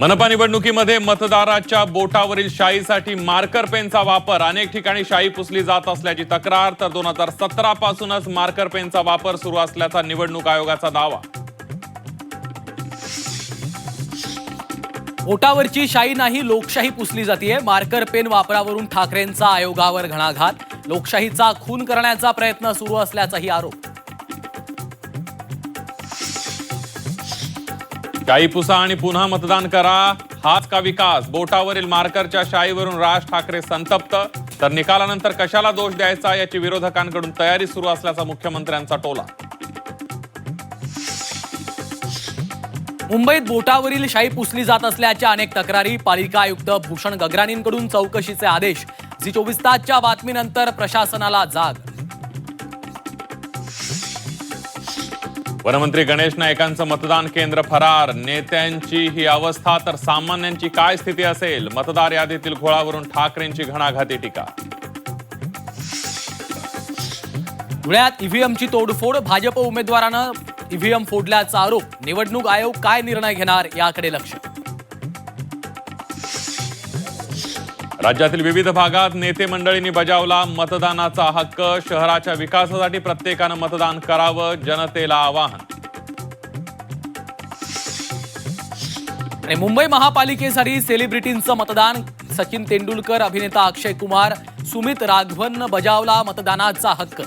मनपा निवडणुकीमध्ये मतदाराच्या बोटावरील शाईसाठी मार्कर पेनचा वापर, अनेक ठिकाणी शाई पुसली जात असल्याची तक्रार, तर 2017 पासूनच मार्कर पेनचा वापर सुरू असल्याचा निवडणूक आयोगाचा दावा. बोटावरची शाई नाही, लोकशाही पुसली जाते. मार्कर पेन वापरावरून ठाकरेंचा आयोगावर घणाघात. लोकशाहीचा खून करण्याचा प्रयत्न सुरू असल्याचाही आरोप. शाई पुसा आणि पुन्हा मतदान करा, हाच का विकास? बोटावरील मार्करच्या शाईवरून राज ठाकरे संतप्त, तर निकालानंतर कशाला दोष द्यायचा याची विरोधकांकडून तयारी सुरू असल्याचा मुख्यमंत्र्यांचा टोला. मुंबईत बोटावरील शाई पुसली जात असल्याच्या अनेक तक्रारी. पालिका आयुक्त भूषण गगराणींकडून चौकशीचे आदेश. झी 24 तासच्या बातमीनंतर प्रशासनाला जाग. वनमंत्री गणेश नाईकांचं मतदान केंद्र फरार. नेत्यांची ही अवस्था तर सामान्यांची काय स्थिती असेल? मतदार यादीतील घोळावरून ठाकरेंची घणाघाती टीका. धुळ्यात ईव्हीएमची तोडफोड. भाजप उमेदवारानं ईव्हीएम फोडल्याचा आरोप. निवडणूक आयोग काय निर्णय घेणार याकडे लक्ष. राज्यातील विविध भागात नेते मंडळींनी बजावला मतदानाचा हक्क. शहराच्या विकासासाठी प्रत्येकानं मतदान करावं, जनतेला आवाहन. आणि मुंबई महापालिकेसाठी सेलिब्रिटींचं मतदान. सचिन तेंडुलकर, अभिनेता अक्षय कुमार, सुमित राघवननं बजावला मतदानाचा हक्क.